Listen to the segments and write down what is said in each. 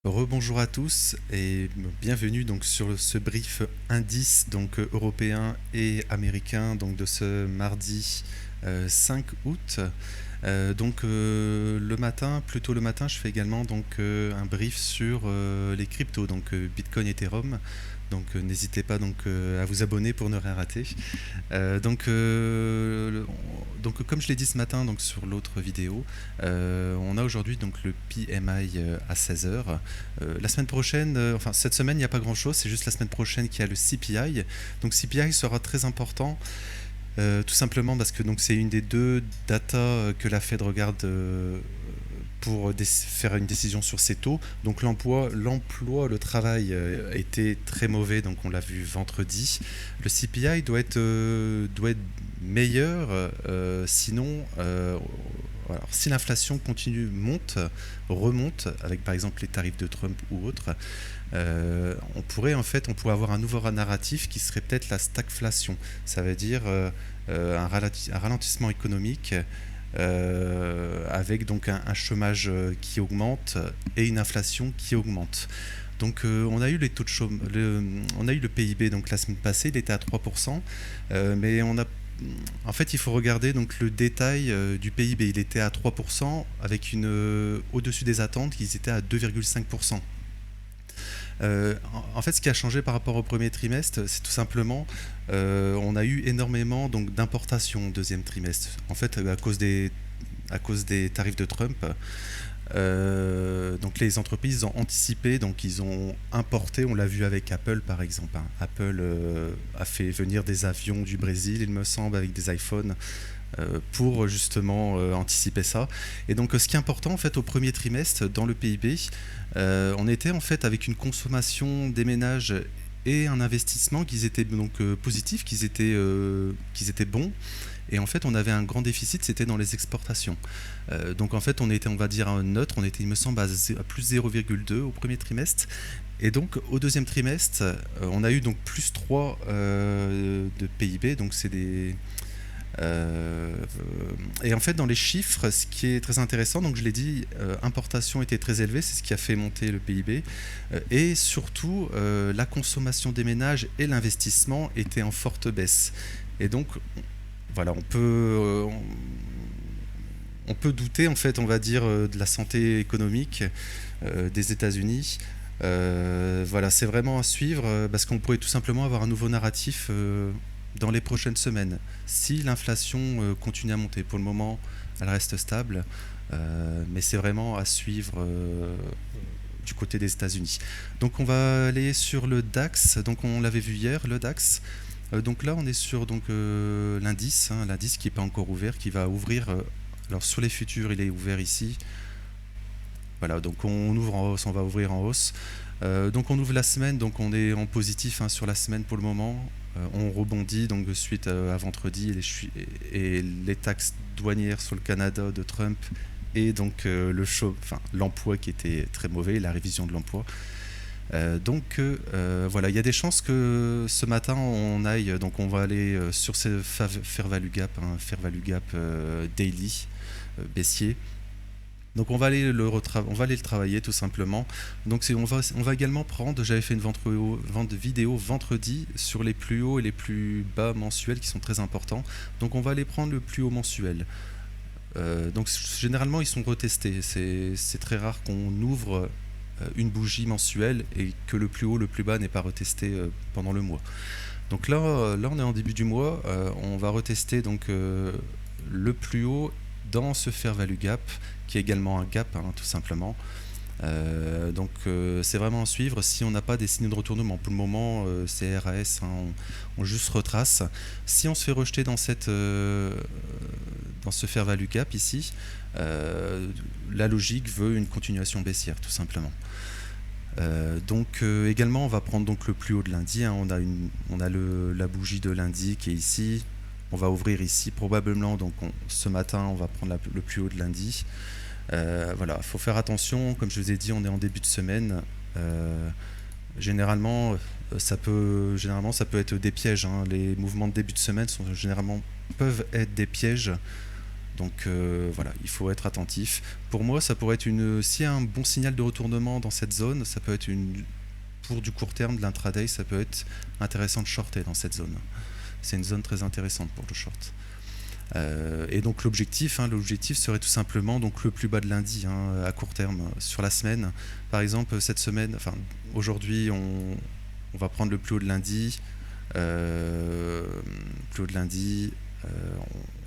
Rebonjour à tous et bienvenue donc sur ce brief indice donc européen et américain donc de ce mardi 5 août. Le matin, plutôt le matin, je fais également un brief sur les cryptos, Bitcoin, Ethereum. N'hésitez pas à vous abonner pour ne rien rater. Comme je l'ai dit ce matin sur l'autre vidéo, on a aujourd'hui le PMI à 16 heures. La semaine prochaine, enfin cette semaine il n'y a pas grand chose, c'est juste la semaine prochaine qu'il y a le CPI. Donc CPI sera très important. Tout simplement parce que c'est une des deux datas que la Fed regarde pour faire une décision sur ses taux. Donc l'emploi, le travail était très mauvais, donc on l'a vu vendredi. Le CPI doit être meilleur, sinon, alors, si l'inflation continue, remonte, avec par exemple les tarifs de Trump ou autres, on pourrait avoir un nouveau narratif qui serait peut-être la stagflation. Ça veut dire un ralentissement économique avec un chômage qui augmente et une inflation qui augmente. On a eu les taux de chômage, on a eu le PIB la semaine passée, il était à 3%, mais en fait, il faut regarder le détail du PIB. Il était à 3% avec au-dessus des attentes, ils étaient à 2,5%. En fait, ce qui a changé par rapport au premier trimestre, c'est tout simplement, on a eu énormément d'importations au deuxième trimestre. En fait, à cause des tarifs de Trump, les entreprises ont anticipé, ils ont importé, on l'a vu avec Apple par exemple. Apple a fait venir des avions du Brésil, il me semble, avec des iPhones pour justement anticiper ça. Et ce qui est important en fait au premier trimestre dans le PIB, on était en fait avec une consommation des ménages et un investissement qui étaient positifs, qui étaient bons. Et en fait, on avait un grand déficit, c'était dans les exportations. En fait, on était, on va dire, neutre, on était, il me semble, à plus 0,2 au premier trimestre. Et au deuxième trimestre, on a eu plus 3 de PIB, c'est des... et en fait, dans les chiffres, ce qui est très intéressant, je l'ai dit, importation était très élevée, c'est ce qui a fait monter le PIB, et surtout la consommation des ménages et l'investissement étaient en forte baisse. Et voilà, on peut douter en fait, on va dire, de la santé économique des États-Unis. Voilà, c'est vraiment à suivre parce qu'on pourrait tout simplement avoir un nouveau narratif dans les prochaines semaines. Si l'inflation continue à monter, pour le moment, elle reste stable, mais c'est vraiment à suivre du côté des États-Unis. On va aller sur le DAX. On l'avait vu hier, le DAX. Là, on est sur l'indice, l'indice qui n'est pas encore ouvert, qui va ouvrir. Alors sur les futurs, il est ouvert ici. Voilà, on ouvre en hausse, on va ouvrir en hausse. On ouvre la semaine, on est en positif sur la semaine pour le moment. On rebondit suite à vendredi et les taxes douanières sur le Canada de Trump et l'emploi qui était très mauvais, la révision de l'emploi. Voilà, il y a des chances que ce matin on aille, on va aller sur ce Fair Value Gap, daily baissier. On va aller le travailler tout simplement. On va également prendre, j'avais fait une vente vidéo vendredi sur les plus hauts et les plus bas mensuels qui sont très importants. On va aller prendre le plus haut mensuel. Généralement ils sont retestés. C'est très rare qu'on ouvre une bougie mensuelle et que le plus haut, le plus bas n'est pas retesté pendant le mois. Là on est en début du mois, on va retester le plus haut dans ce Fair Value Gap, qui est également un gap, tout simplement. C'est vraiment à suivre si on n'a pas des signes de retournement. Pour le moment, c'est RAS, on juste retrace. Si on se fait rejeter dans ce Fair Value Gap ici, la logique veut une continuation baissière, tout simplement. Également, on va prendre le plus haut de lundi. On a la bougie de lundi qui est ici. On va ouvrir ici probablement. Ce matin, on va prendre le plus haut de lundi. Voilà, faut faire attention. Comme je vous ai dit, on est en début de semaine. Généralement, ça peut être des pièges. Les mouvements de début de semaine peuvent être des pièges. Donc voilà, il faut être attentif. Pour moi, ça pourrait être s'il y a un bon signal de retournement dans cette zone, ça peut être pour du court terme de l'intraday, ça peut être intéressant de shorter dans cette zone. C'est une zone très intéressante pour le short. Et donc l'objectif serait tout simplement donc le plus bas de lundi à court terme sur la semaine. Par exemple, cette semaine, enfin aujourd'hui, on va prendre le plus haut de lundi.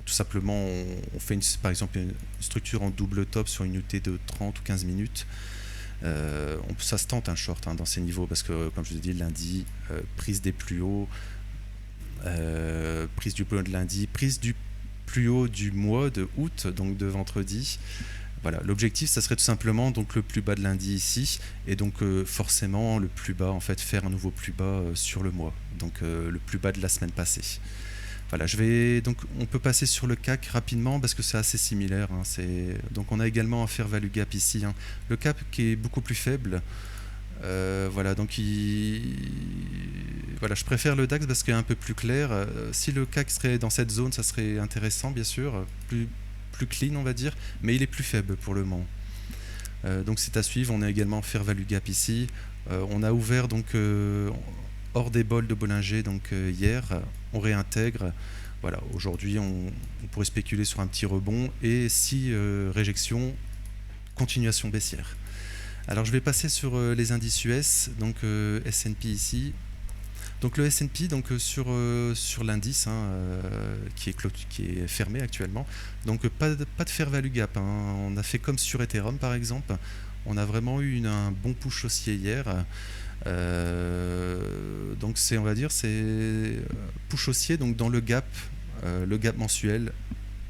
Tout simplement, on fait par exemple une structure en double top sur une UT de 30 ou 15 minutes. Ça se tente un short dans ces niveaux parce que, comme je vous ai dit, lundi, prise des plus hauts, prise du plus haut de lundi, prise du plus haut du mois de août, donc de vendredi. Voilà, l'objectif, ça serait tout simplement donc le plus bas de lundi ici, et donc forcément le plus bas, en fait, faire un nouveau plus bas sur le mois, donc le plus bas de la semaine passée. Voilà, donc on peut passer sur le CAC rapidement parce que c'est assez similaire. Donc on a également un fair value gap ici. Le CAC qui est beaucoup plus faible. Voilà, donc voilà, je préfère le DAX parce qu'il est un peu plus clair. Si le CAC serait dans cette zone, ça serait intéressant, bien sûr, plus clean, on va dire, mais il est plus faible pour le moment. Donc c'est à suivre. On a également fair value gap ici. On a ouvert donc hors des bols de Bollinger donc hier. On réintègre. Voilà, aujourd'hui on pourrait spéculer sur un petit rebond et si réjection, continuation baissière. Alors je vais passer sur les indices US, donc S&P ici. Donc le S&P donc sur l'indice qui est fermé actuellement. Donc pas de fair value gap. On a fait comme sur Ethereum par exemple. On a vraiment eu un bon push haussier hier. Donc on va dire c'est push haussier donc dans le gap mensuel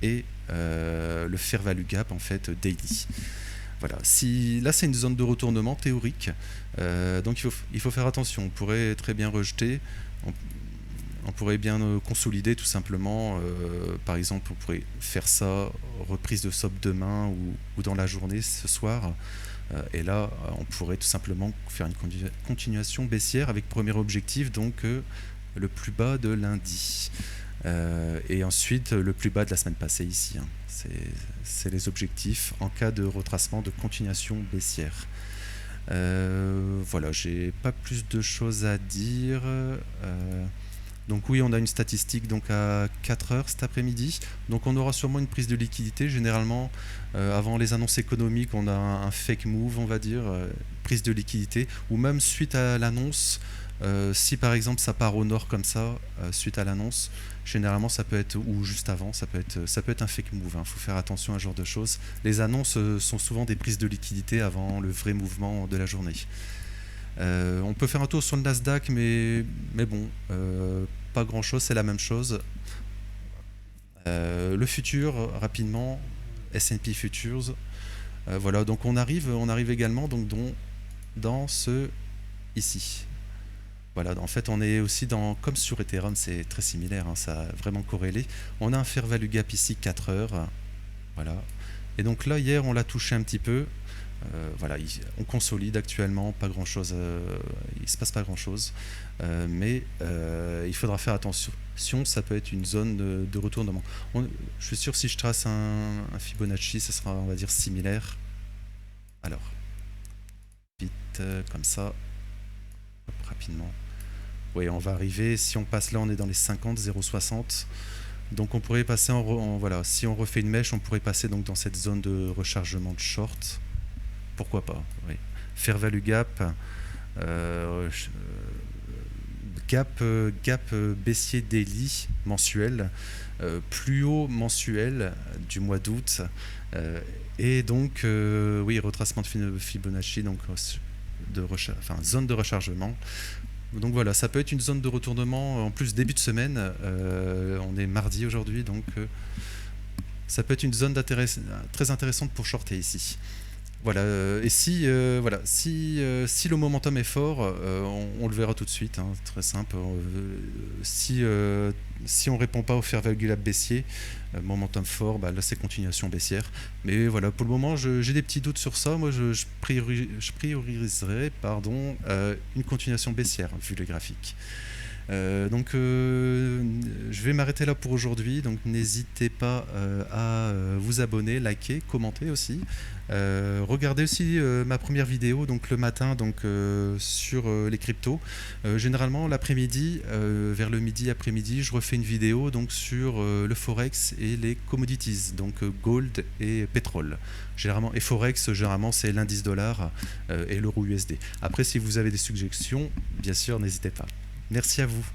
et le fair value gap en fait daily. Voilà. Là c'est une zone de retournement théorique, donc il faut faire attention. On pourrait très bien rejeter, on pourrait bien consolider tout simplement. Par exemple, on pourrait faire ça reprise de stop demain ou dans la journée ce soir. Et là, on pourrait tout simplement faire une continuation baissière avec premier objectif, donc le plus bas de lundi. Et ensuite, le plus bas de la semaine passée ici. C'est les objectifs en cas de retracement de continuation baissière. Voilà, j'ai pas plus de choses à dire. Donc oui, on a une statistique donc à 4 heures cet après-midi. Donc on aura sûrement une prise de liquidité. Généralement, avant les annonces économiques, on a un fake move, on va dire, prise de liquidité. Ou même suite à l'annonce, si par exemple ça part au nord comme ça, suite à l'annonce, généralement ça peut être, ou juste avant, ça peut être un fake move. Il faut faire attention à ce genre de choses. Les annonces sont souvent des prises de liquidité avant le vrai mouvement de la journée. On peut faire un tour sur le Nasdaq, mais bon, pas grand chose, c'est la même chose. Le futur, rapidement, S&P Futures. Voilà, donc on arrive également donc, dans ce ici. Voilà, en fait, on est aussi comme sur Ethereum, c'est très similaire, ça a vraiment corrélé. On a un fair value gap ici, 4 heures. Voilà. Et donc là, hier, on l'a touché un petit peu. Voilà, on consolide actuellement, pas grand chose, il se passe pas grand chose, mais il faudra faire attention, ça peut être une zone de retournement. Je suis sûr si je trace un Fibonacci, ça sera, on va dire, similaire. Alors, vite, comme ça, hop, rapidement. Oui, on va arriver, si on passe là, on est dans les 50, 0,60. Donc on pourrait passer voilà, si on refait une mèche, on pourrait passer donc dans cette zone de rechargement de short. Pourquoi pas, oui. Fair value gap, gap baissier daily mensuel, plus haut mensuel du mois d'août, et donc oui, retracement de Fibonacci, donc zone de rechargement. Donc voilà, ça peut être une zone de retournement en plus début de semaine. On est mardi aujourd'hui, donc ça peut être une zone très intéressante pour shorter ici. Voilà, et si le momentum est fort, on le verra tout de suite, très simple. Si on ne répond pas au fair value gap baissier, momentum fort, là c'est continuation baissière. Mais voilà, pour le moment, j'ai des petits doutes sur ça. Moi, je prioriserais une continuation baissière vu le graphique. Je vais m'arrêter là pour aujourd'hui. Donc n'hésitez pas à vous abonner, liker, commenter aussi. Regardez aussi ma première vidéo donc le matin sur les cryptos. Généralement l'après-midi, vers le midi après-midi, je refais une vidéo donc sur le forex et les commodities, donc gold et pétrole. Généralement, et forex, généralement c'est l'indice dollar et l'euro USD. Après, si vous avez des suggestions, bien sûr, n'hésitez pas. Merci à vous.